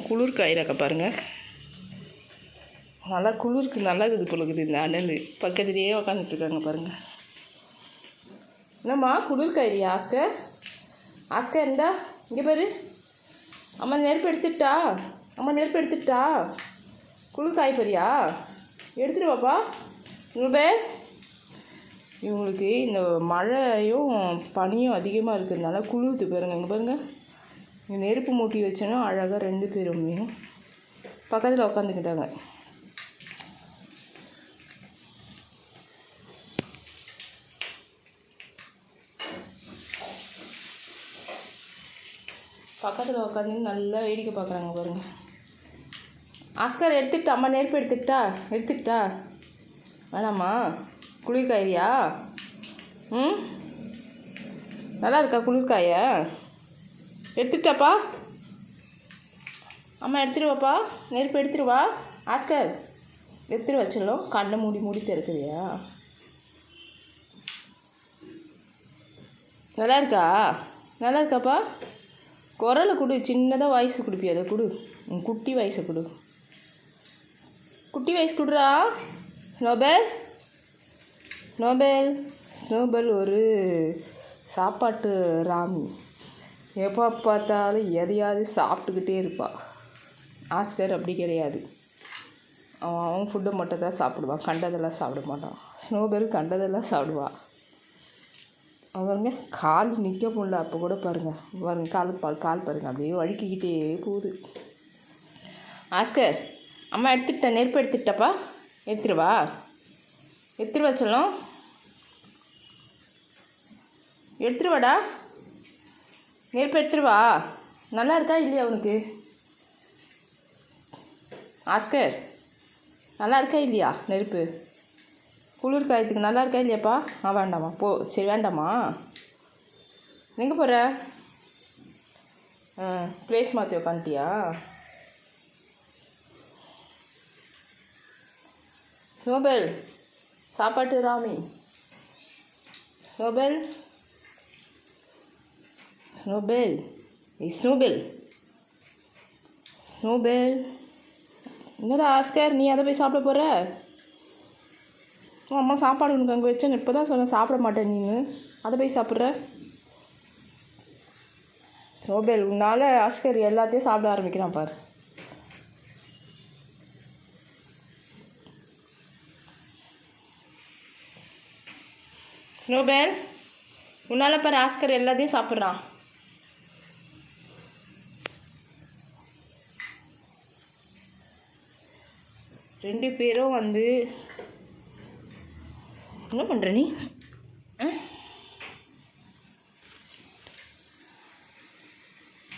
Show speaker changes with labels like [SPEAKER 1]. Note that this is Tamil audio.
[SPEAKER 1] குளிர் காயிறாக்க பாருங்கள். நல்லா குளிருக்கு நல்லா இருக்குது பொழுது. இந்த அனல் பக்கத்துலேயே உக்காந்துட்ருக்காங்க பாருங்கள். என்னம்மா குளிர் காயிறியா ஆஸ்கர்? ஆஸ்கர் இருந்தா இங்கே பாரு. அம்மா நெருப்பு எடுத்துட்டா குளிர் காய் போறியா? எடுத்துட்டு வாப்பா. இவங்களுக்கு இந்த மழையும் பனியும் அதிகமாக இருக்கிறதுனால குளிர்த்து பாருங்கள். இங்கே பாருங்கள், இங்கே நெருப்பு மூட்டி வச்சோன்னா அழகாக 2 பேருமே பக்கத்தில் உட்காந்துக்கிட்டாங்க. பக்கத்தில் உட்காந்து நல்லா வேடிக்கை பார்க்குறாங்க பாருங்கள். ஆஸ்கர் எடுத்துக்கிட்டா? அம்மா நெருப்பு எடுத்துக்கிட்டா வேணாம்மா? குளிர்காயிறியா? நல்லா இருக்கா குளிர்காய? எடுத்துக்கிட்டாப்பா? அம்மா எடுத்துருவாப்பா. நெருப்பு எடுத்துருவா. ஆஸ்கர் எடுத்துரு வச்சிடலாம். கண்ணை மூடி திறக்குறியா? நல்லா இருக்காப்பா? குரலை கொடு. சின்னதாக வாய்ஸ் கொடுப்பியா? அதை கொடு. குட்டி வாய்ஸை கொடு. குட்டி வாய்ஸ் கொடுறா. ஸ்னோபல் ஒரு சாப்பாட்டு ராமி. எப்போ பார்த்தாலும் எதையாவது சாப்பிட்டுக்கிட்டே இருப்பாள். ஆஸ்கர் அப்படி கிடையாது. அவன் ஃபுட்டை மட்டும் தான் சாப்பிடுவான், கண்டதெல்லாம் சாப்பிட மாட்டான். ஸ்னோபல் கண்டதெல்லாம் சாப்பிடுவாள். அவருங்க கால் நிற்க முடியல. அப்போ கூட பாருங்கள் கால் பாருங்கள் அப்படியே வழுக்கிக்கிட்டே போகுது. ஆஸ்கர் அம்மா எடுத்துக்கிட்டேன். நெருப்பு எடுத்துக்கிட்டாப்பா? எடுத்துருவா சொல்லலாம். எடுத்துருவாடா. நெருப்பு எடுத்துருவா. நல்லா இருக்கா இல்லையா உனக்கு? ஆஸ்கர் நல்லா இருக்கா இல்லையா நெருப்பு? குளிர் காயத்துக்கு நல்லா இருக்கா இல்லையாப்பா? வேண்டாமா? சரி வேண்டாமா? எங்கே போகிற? ப்ளேஸ் மாற்றி உக்காந்துட்டியா? ஸ்னோபல் சாப்பாட்டு ராமி. ஸ்னோபல் என்னடா ஆஸ்கர், நீ அதை போய் சாப்பிட போகிற? அம்மா சாப்பாடு உனக்கு அங்கே வச்சேன்னு இப்போ தான் சொன்னேன். சாப்பிட மாட்டேன் நீನು, அதை போய் சாப்பிட்ற? ஸ்னோபல் உன்னால் ஆஸ்கர் எல்லாத்தையும் சாப்பிட ஆரம்பிக்கிறான் பாரு. ஸ்னோபல் உன்னால் பாரு ஆஸ்கர் எல்லாத்தையும் சாப்பிட்றான். ரெண்டு பேரும் என்ன பண்ணுற நீ?